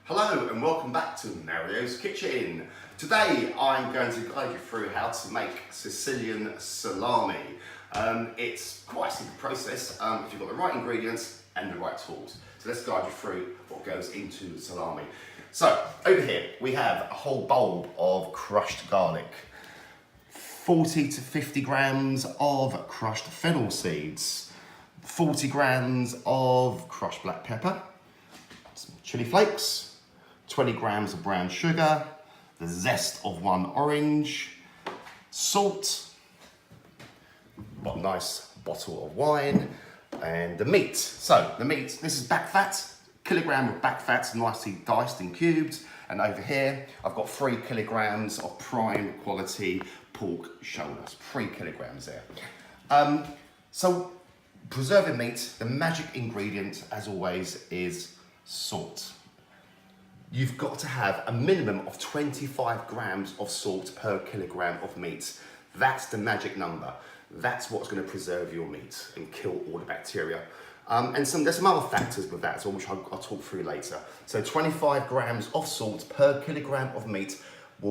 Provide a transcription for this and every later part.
Hello and welcome back to Mario's Kitchen. Today I'm going to guide you through how to make Sicilian salami. It's quite a simple process if you've got the right ingredients and the right tools. So let's guide you through what goes into the salami. So over here we have a whole bowl of crushed garlic, 40 to 50 grams of crushed fennel seeds, 40 grams of crushed black pepper, some chili flakes, 20 grams of brown sugar, the zest of one orange, salt, a nice bottle of wine, and the meat. So the meat, this is back fat, kilogram of back fat, nicely diced and cubed. And over here, I've got 3 kilograms of prime quality pork shoulders, 3 kilograms there. So preserving meat, the magic ingredient, as always, is salt. You've got to have a minimum of 25 grams of salt per kilogram of meat. That's the magic number. That's what's going to preserve your meat and kill all the bacteria. And there's some other factors with that as well, which I'll talk through later. So 25 grams of salt per kilogram of meat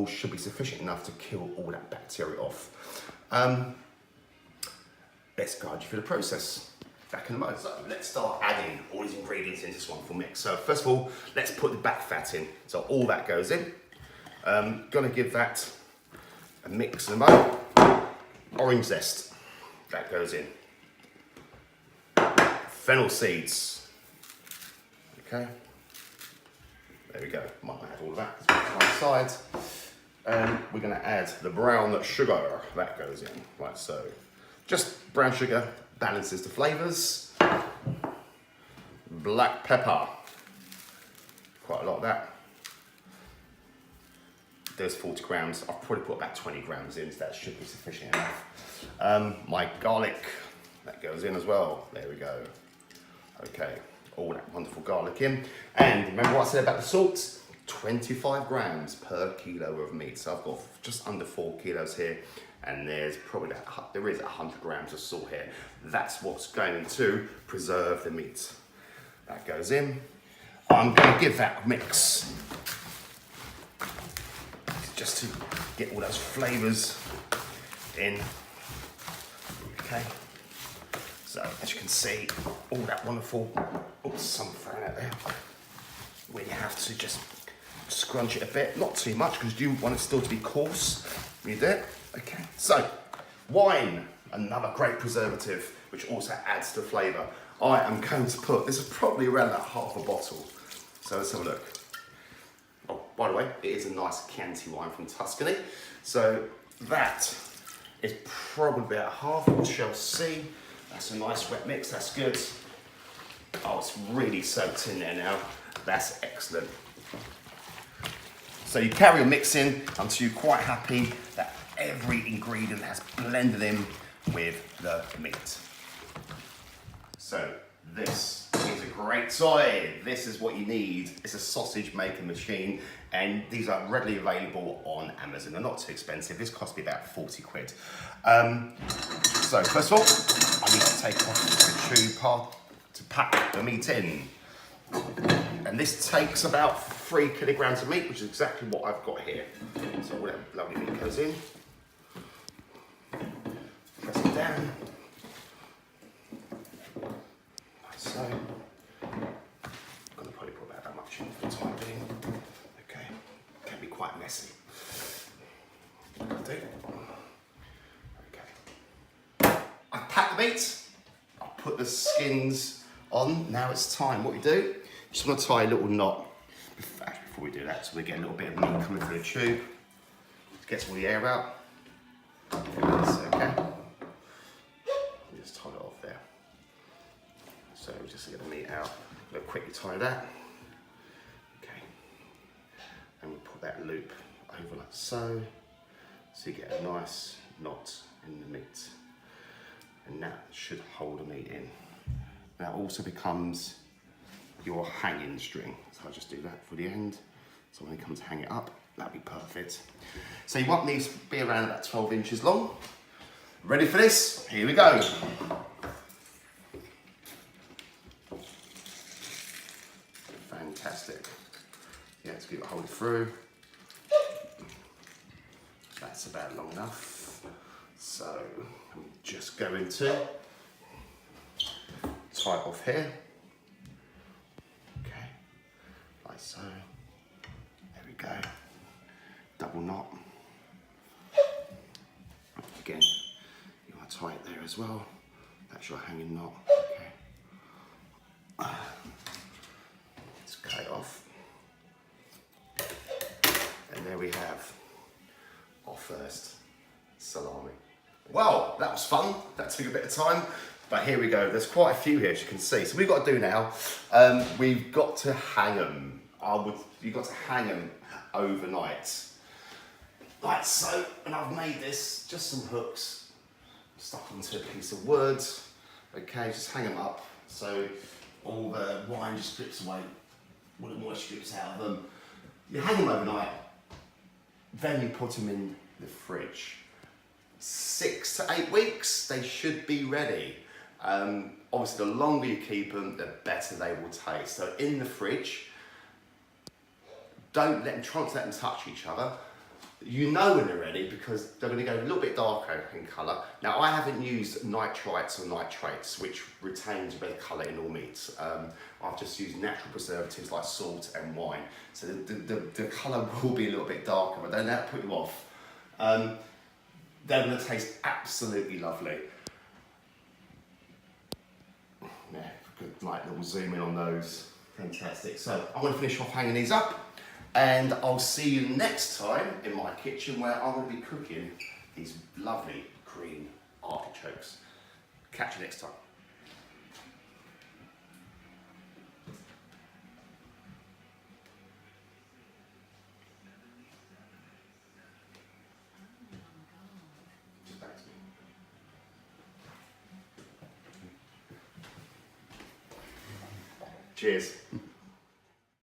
should be sufficient enough to kill all that bacteria off. Let's guide you through the process. Back in a moment. So let's start adding all these ingredients into this wonderful mix. So first of all, let's put the back fat in. So all that goes in. Gonna give that a mix in a moment. Orange zest, that goes in. Fennel seeds. Okay. There we go. Might add all of that. Let's put it to one side. And we're gonna add the brown sugar. That goes in, like so. Just brown sugar balances the flavors. Black pepper, quite a lot of that. There's 40 grams. I've probably put about 20 grams in, so that should be sufficient enough. My garlic, that goes in as well. There we go. Okay, all that wonderful garlic in. And remember what I said about the salt? 25 grams per kilo of meat. So I've got just under 4 kilos here. And there is 100 grams of salt here. That's what's going to preserve the meat. That goes in. I'm going to give that a mix, just to get all those flavors in. Okay. So as you can see, all that wonderful, some thrown out there. Where you have to just scrunch it a bit, not too much, because you want it still to be coarse when you do it. Okay, so wine, another great preservative, which also adds to the flavour. I am going to put, this is probably around about half a bottle. So let's have a look. Oh, by the way, it is a nice Chianti wine from Tuscany. So that is probably about half, we shall see. That's a nice wet mix, that's good. Oh, it's really soaked in there now. That's excellent. So you carry on mixing until you're quite happy that every ingredient has blended in with the meat. So this is a great toy. This is what you need. It's a sausage making machine, and these are readily available on Amazon. They're not too expensive. This cost me about 40 quid. So first of all, I need to take off the tube part to pack the meat in. And this takes about 3 kilograms of meat, which is exactly what I've got here. So all that lovely meat goes in. Press it down. Like so. I'm going to probably put about that much in for the time being. Okay, can be quite messy. I'll do. Okay. I've packed the meat. I'll put the skins on. Now it's time. What we do, just want to tie a little knot. Before we do that, so we get a little bit of meat coming through the tube. Gets all the air out. Okay. Just tie it off there. So just get the meat out. We'll quickly tie that. Okay. And we'll put that loop over like so. So you get a nice knot in the meat. And that should hold the meat in. That also becomes your hanging string. So I'll just do that for the end. So when it comes to hang it up, that'll be perfect. So you want these to be around about 12 inches long. Ready for this? Here we go. Fantastic. Yeah, let's give it a hold through. That's about long enough. So I'm just going to tie it off here. Okay, like so. There we go. Double knot. Again, you want to tie it there as well. That's your hanging knot. Okay. Let's cut it off. And there we have our first salami. Well, that was fun. That took a bit of time, but here we go. There's quite a few here, as you can see. So we've got to do now, we've got to hang them. You've got to hang them overnight. Like so, and I've made this, just some hooks, stuck onto a piece of wood. Okay, just hang them up so all the wine just drips away, all the moisture drips out of them. You hang them overnight, then you put them in the fridge. 6 to 8 weeks, they should be ready. Obviously, the longer you keep them, the better they will taste. So in the fridge, try not to let them touch each other. You know when they're ready because they're going to go a little bit darker in colour. Now, I haven't used nitrites or nitrates, which retains red colour in all meats. I've just used natural preservatives like salt and wine. So the colour will be a little bit darker, but don't let that put you off. They're going to taste absolutely lovely. Yeah, good, like little zoom in on those. Fantastic. So I'm going to finish off hanging these up. And I'll see you next time in my kitchen where I'm going to be cooking these lovely green artichokes. Catch you next time. Cheers.